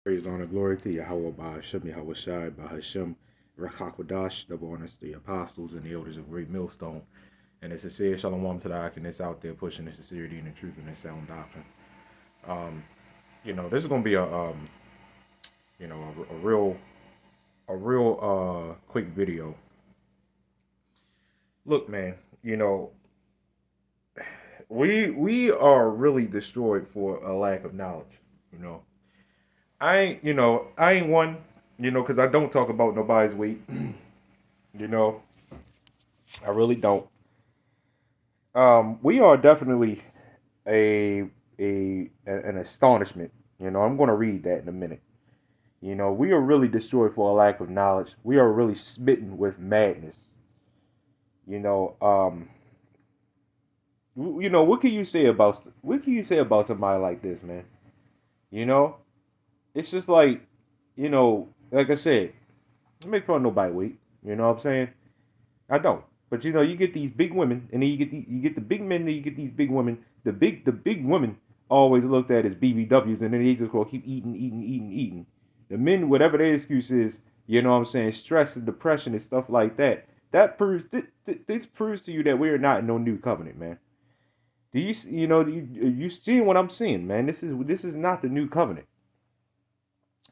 Praise, honor, glory to Yahawah, BAHASHAM, YAHAWASHI, BAHASHAM, Rakakwadash, double honors to the apostles and the elders of Great Millstone. And it's a sincere shalom to the Akin that's out there pushing the sincerity and the truth and the sound doctrine. Um, this is gonna be a real quick video. Look, man, we are really destroyed for a lack of knowledge. You know, I ain't one, because I don't talk about nobody's weight. you know, I really don't. We are definitely a an astonishment. I'm going to read that in a minute. We are really destroyed for a lack of knowledge. We are really smitten with madness. You know, um, what can you say about somebody like this, man? You know, it's just like I said, I make fun of nobody weight. You know what I'm saying? I don't. But you get these big women, and then you get the big men, then you get these big women. The big women always looked at as BBWs, and then they just go keep eating, eating, eating, eating. The men, whatever their excuse is, you know what I'm saying, stress and depression and stuff like that. That proves this proves to you that we are not in no new covenant, man. Do you seeing what I'm seeing, man? This is not the new covenant,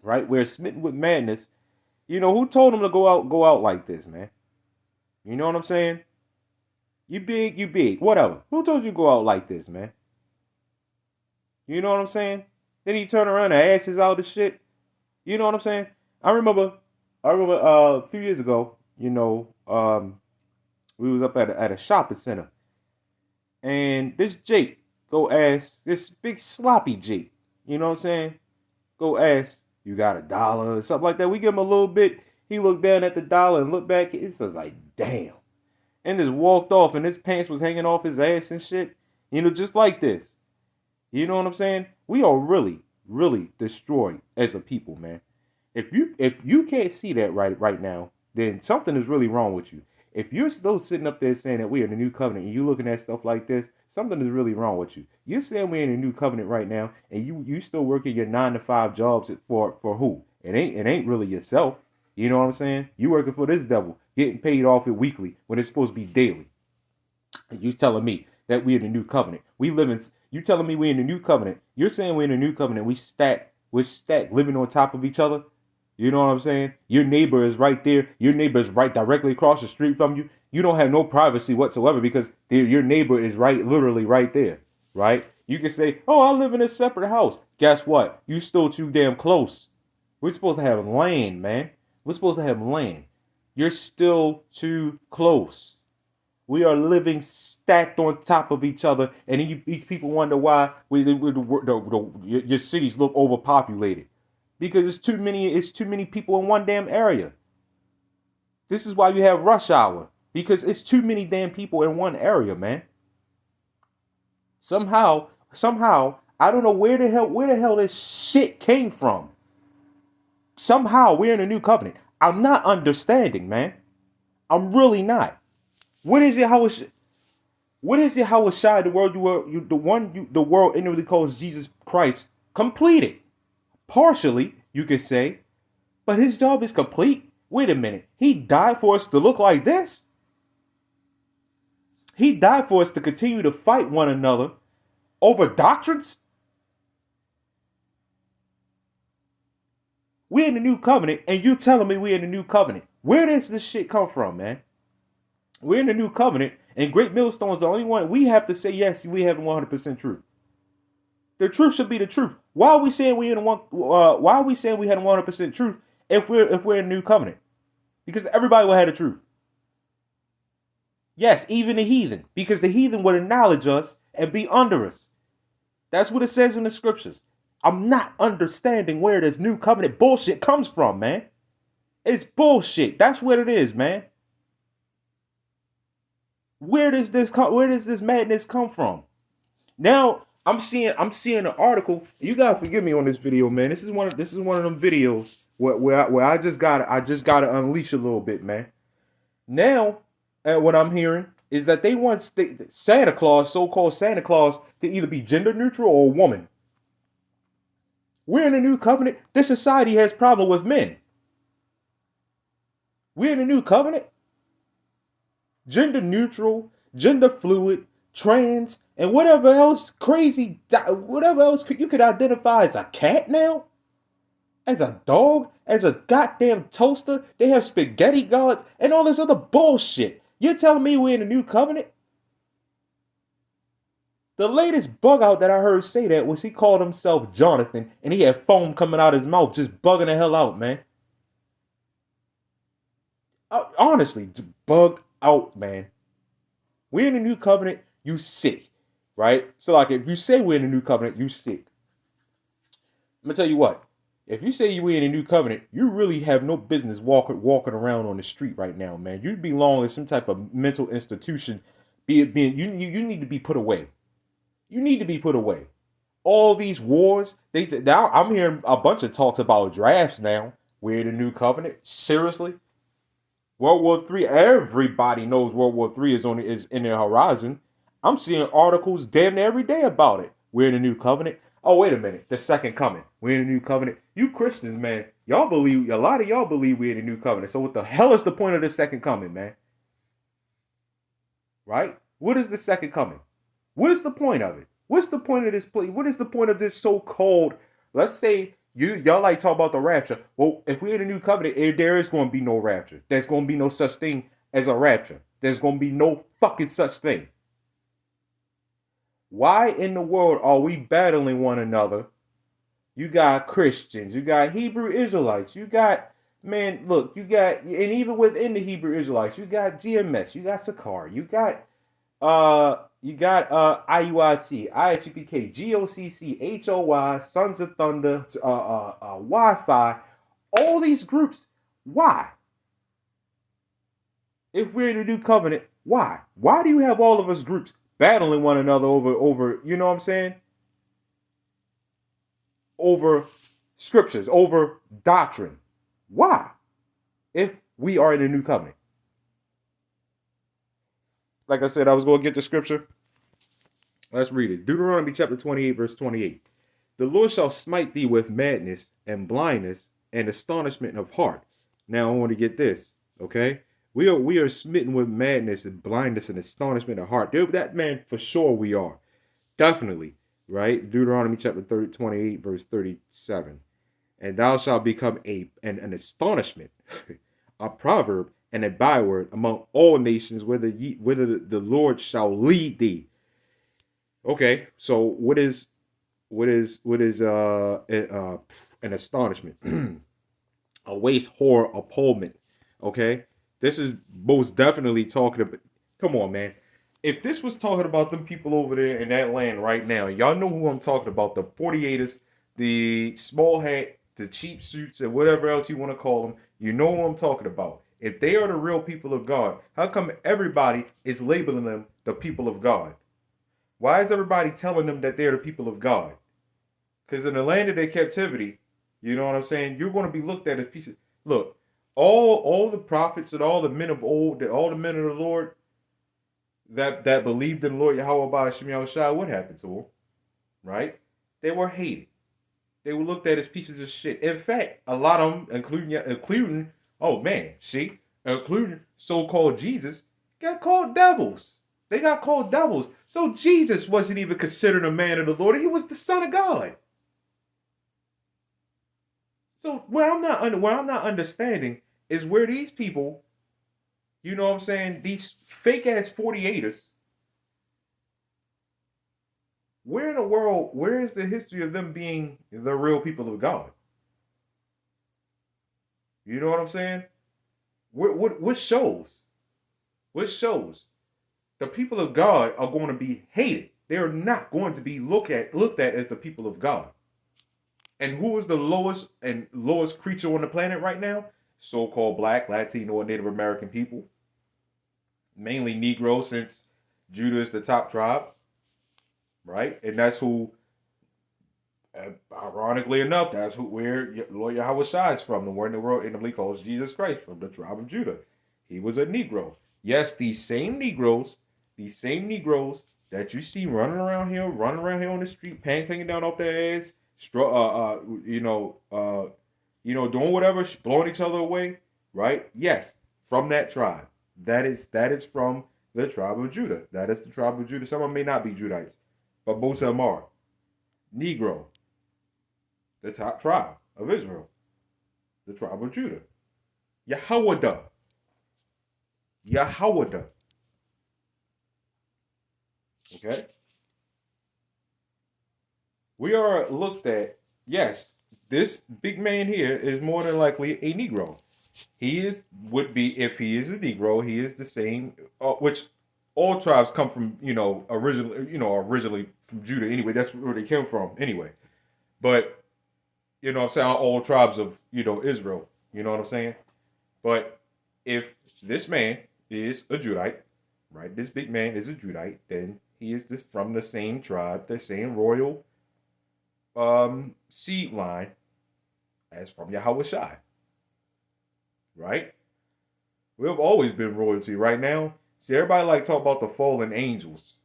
right? We're smitten with madness. Who told them to go out like this, man? You know what I'm saying? You big, whatever. Who told you to go out like this, man? You know what I'm saying? Then he turn around and asses out the shit. You know what I'm saying? I remember, a few years ago, we was up at a shopping center, and this Jake go ask this big sloppy Jake. You know what I'm saying? Go ask, you got $1 or something like that. We give him a little bit. He looked down at the dollar and looked back. It was like, damn. And just walked off, and his pants was hanging off his ass and shit. Just like this. You know what I'm saying? We are really, really destroyed as a people, man. If you can't see that right now, then something is really wrong with you. If you're still sitting up there saying that we're in the new covenant and you looking at stuff like this, something is really wrong with you. You're saying we're in a new covenant right now, and you still working your 9 to 5 jobs for who? It ain't really yourself. You know what I'm saying? You working for this devil, getting paid off it weekly when it's supposed to be daily. And you telling me that we're in the new covenant. You telling me we're in the new covenant. You're saying we're in the new covenant. We're stacked, living on top of each other. You know what I'm saying? Your neighbor is right there. Your neighbor is right directly across the street from you. You don't have no privacy whatsoever because your neighbor is literally right there, right? You can say, oh, I live in a separate house. Guess what? You still too damn close. We're supposed to have land, man. We're supposed to have land. You're still too close. We are living stacked on top of each other, and each people wonder why your cities look overpopulated because it's too many people in one damn area. This is why you have rush hour because it's too many damn people in one area, man. Somehow, I don't know where the hell this shit came from. Somehow we're in a new covenant. I'm not understanding, man. I'm really not. What is it? What is it? How was shy the world the world inwardly calls Jesus Christ completed? Partially, you could say, but his job is complete. Wait a minute. He died for us to look like this. He died for us to continue to fight one another over doctrines. We're in the new covenant, and you telling me we're in the new covenant. Where does this shit come from, man? We're in the new covenant, and Great Millstone is the only one. We have to say, yes, we have 100% truth. The truth should be the truth. Why are we saying we in one? Why are we saying we had 100% truth if we're in a new covenant? Because everybody will have the truth. Yes, even the heathen, because the heathen would acknowledge us and be under us. That's what it says in the scriptures. I'm not understanding where this new covenant bullshit comes from, man. It's bullshit. That's what it is, man. Where does this madness come from? Now I'm seeing an article. You gotta forgive me on this video, man. This is one of them videos where I just gotta unleash a little bit, man. Now, what I'm hearing is that they want so-called Santa Claus, to either be gender neutral or a woman. We're in a new covenant. This society has problem with men. We're in a new covenant. Gender neutral, gender fluid, trans, and whatever else crazy, whatever else you could identify as a cat now, as a dog, as a goddamn toaster. They have spaghetti gods and all this other bullshit. You're telling me we're in a new covenant? The latest bug out that I heard say that was he called himself Jonathan and he had foam coming out his mouth, just bugging the hell out, man. Honestly, bugged out, man. We're in a new covenant, you sick, right? So like if you say we're in a new covenant, you sick. I'm gonna tell you what. If you say we're in a new covenant, you really have no business walking around on the street right now, man. You belong in some type of mental institution. You need to be put away. You need to be put away. All these wars, now I'm hearing a bunch of talks about drafts now. We're in a new covenant. Seriously? World War III, everybody knows World War III is in their horizon. I'm seeing articles damn near every day about it. We're in a new covenant. Oh, wait a minute. The second coming. We're in a new covenant. You Christians, man, a lot of y'all believe we're in a new covenant. So what the hell is the point of the second coming, man? Right? What is the second coming? What is the point of it? What's the point of this play? What is the point of this so-called, let's say, y'all like talk about the rapture. Well, if we're in a new covenant, there is going to be no rapture. There's going to be no such thing as a rapture. There's going to be no fucking such thing. Why in the world are we battling one another? You got Christians, you got Hebrew Israelites, you got, man, look, you got, and even within the Hebrew Israelites, you got GMS, you got Sakar, you got IUIC, IHPK, GOCC, HOY, Sons of Thunder, Wi-Fi, all these groups. Why? If we're in a new covenant, why? Why do you have all of us groups battling one another over, you know what I'm saying? Over scriptures, over doctrine. Why? If we are in a new covenant. Like I said, I was going to get the scripture. Let's read it. Deuteronomy chapter 28, verse 28. The Lord shall smite thee with madness and blindness and astonishment of heart. Now I want to get this, okay? We are smitten with madness and blindness and astonishment of heart. Dude, that man, for sure we are. Definitely, right? Deuteronomy chapter 28, verse 37. And thou shalt become an astonishment, a proverb, and a byword among all nations, whether the Lord shall lead thee. Okay, so what is an astonishment? A waste, horror, appallment. Okay, this is most definitely talking about. Come on, man. If this was talking about them people over there in that land right now, y'all know who I'm talking about. The 48ers, the small hat, the cheap suits, and whatever else you want to call them. You know who I'm talking about. If they are the real people of God, how come everybody is labeling them the people of God? Why is everybody telling them that they're the people of God? Because in the land of their captivity, you know what I'm saying, you're going to be looked at as pieces. Look, all the prophets and all the men of old, all the men of the Lord that believed in the Lord YAHAWAH BAHASHAM, what happened to them? Right? They were hated. They were looked at as pieces of shit. In fact, a lot of them, including including so-called Jesus, got called devils. They got called devils. So Jesus wasn't even considered a man of the Lord. He was the Son of God. So where I'm not understanding is where these people, you know what I'm saying, these fake ass 48ers, where in the world, where is the history of them being the real people of God? You know what I'm saying? What shows? What shows? The people of God are going to be hated. They are not going to be looked at as the people of God. And who is the lowest creature on the planet right now? So-called Black, Latino, and Native American people. Mainly Negro, since Judah is the top tribe. Right? And that's who, ironically enough, that's where Lord YAHAWASHI is from. The word in the world in the Bible calls Jesus Christ, from the tribe of Judah. He was a Negro. Yes, these same Negroes that you see running around here on the street, pants hanging down off their ass, you know, doing whatever, blowing each other away, right? Yes, from that tribe. That is from the tribe of Judah. That is the tribe of Judah. Some of them may not be Judites, but most of them are. Negro, the top tribe of Israel, the tribe of Judah. Yahawadah, Yahawadah. Okay, we are looked at. Yes, this big man here is more than likely a Negro. He would be, if he is a Negro, he is the same, which all tribes come from, originally from Judah anyway. That's where they came from anyway. But I'm saying all tribes of Israel. You know what I'm saying? But if this man is a Judite, right? This big man is a Judite, then he is this from the same tribe, the same royal seed line as from YAHAWASHI, right? We have always been royalty. Right now, see, everybody like talk about the fallen angels,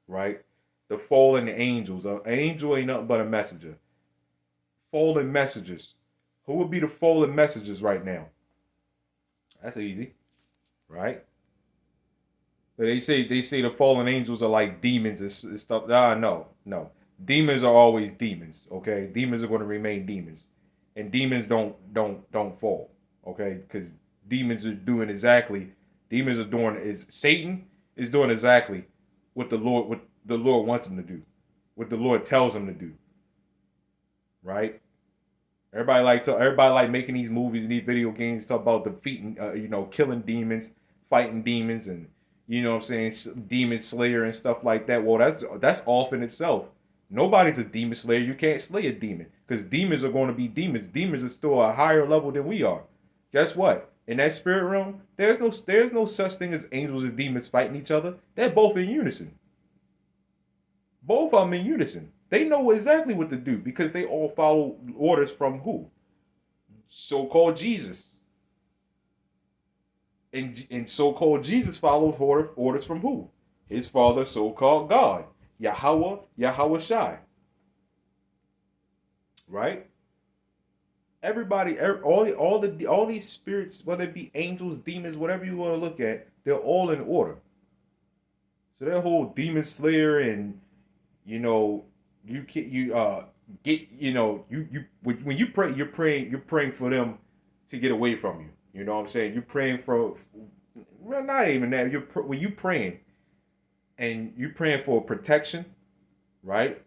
right? The fallen angels. An angel ain't nothing but a messenger. Fallen messengers. Who would be the fallen messengers right now? That's easy, right? They say the fallen angels are like demons and stuff. No. Demons are always demons. Okay, demons are going to remain demons, and demons don't fall. Okay, because demons are doing is Satan is doing exactly what the Lord wants him to do, what the Lord tells him to do. Right? Everybody like making these movies and these video games talk about defeating, killing demons, fighting demons, and what I'm saying, demon slayer and stuff like that. Well, that's off in itself. Nobody's a demon slayer. You can't slay a demon because demons are going to be demons. Demons are still a higher level than we are. Guess what? In that spirit realm, there's no such thing as angels and demons fighting each other. They're both in unison. Both of them in unison. They know exactly what to do because they all follow orders from who? So-called Jesus. And so-called Jesus follows orders from who? His father, so-called God. Yahawah, Yahawashai. Right? Everybody, all these spirits, whether it be angels, demons, whatever you want to look at, they're all in order. So that whole demon slayer and you when you pray, you're praying for them to get away from you. You know what I'm saying? You're praying for, well, not even that. When you praying and you're praying for protection, right?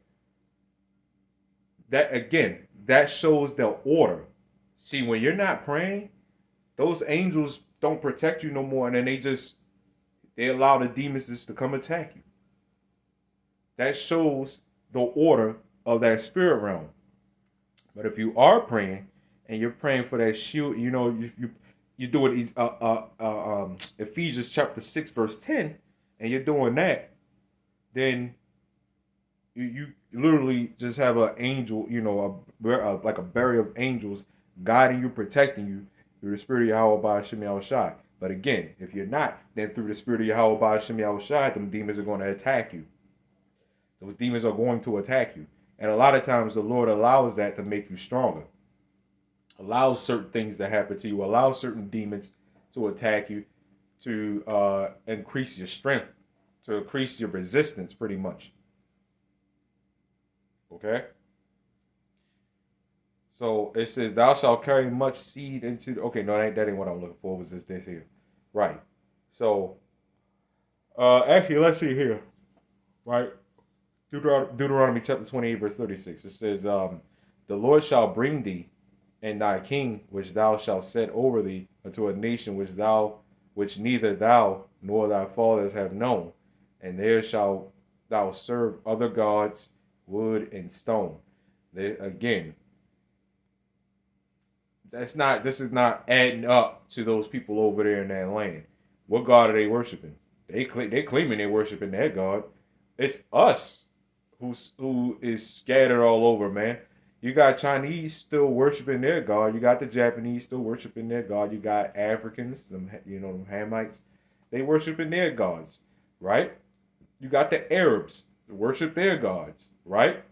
That shows the order. See, when you're not praying, those angels don't protect you no more, and then they allow the demons just to come attack you. That shows the order of that spirit realm. But if you are praying and you're praying for that shield, you're doing Ephesians chapter 6 verse 10, and you're doing that, then you literally just have an angel, like a barrier of angels guiding you, protecting you through the spirit of Yahawah BAHASHAM YAHAWASHI. But again, if you're not, then through the spirit of Yahawah BAHASHAM YAHAWASHI, them demons are going to attack you. Those demons are going to attack you. And a lot of times the Lord allows that to make you stronger. Allows certain things to happen to you. Allows certain demons to attack you to increase your strength, to increase your resistance pretty much. Okay? So it says, thou shalt carry much seed into... Okay, no, that ain't what I'm looking for. It was this here. Right. So, actually, let's see here. Right? Deuteronomy chapter 28, verse 36. It says, the Lord shall bring thee and thy king, which thou shalt set over thee, unto a nation which neither thou nor thy fathers have known. And there shalt thou serve other gods, wood and stone. Again, this is not adding up to those people over there in that land. What God are they worshiping? They claiming they're worshiping their God. It's us who is scattered all over, man. You got Chinese still worshiping their God. You got the Japanese still worshiping their God. You got Africans, them Hamites, they worshiping their gods, right? You got the Arabs worship their gods, right?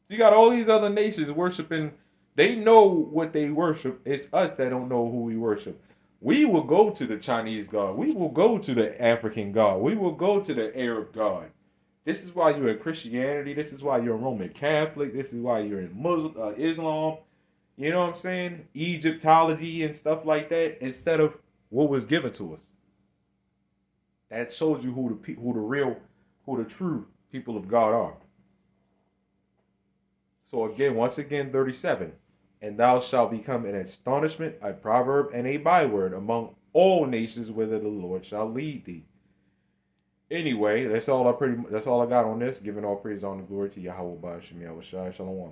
You got all these other nations worshiping. They know what they worship. It's us that don't know who we worship. We will go to the Chinese God. We will go to the African God. We will go to the Arab God. This is why you're in Christianity. This is why you're a Roman Catholic. This is why you're in Muslim, Islam. You know what I'm saying? Egyptology and stuff like that. Instead of what was given to us. That shows you who the true people of God are. So again, once again, 37. And thou shalt become an astonishment, a proverb, and a byword among all nations, whither the Lord shall lead thee. Anyway, that's all I got on this. Giving all praise, honor, and glory to Yahawah, BAHASHAM, YAHAWASHI, Shalom.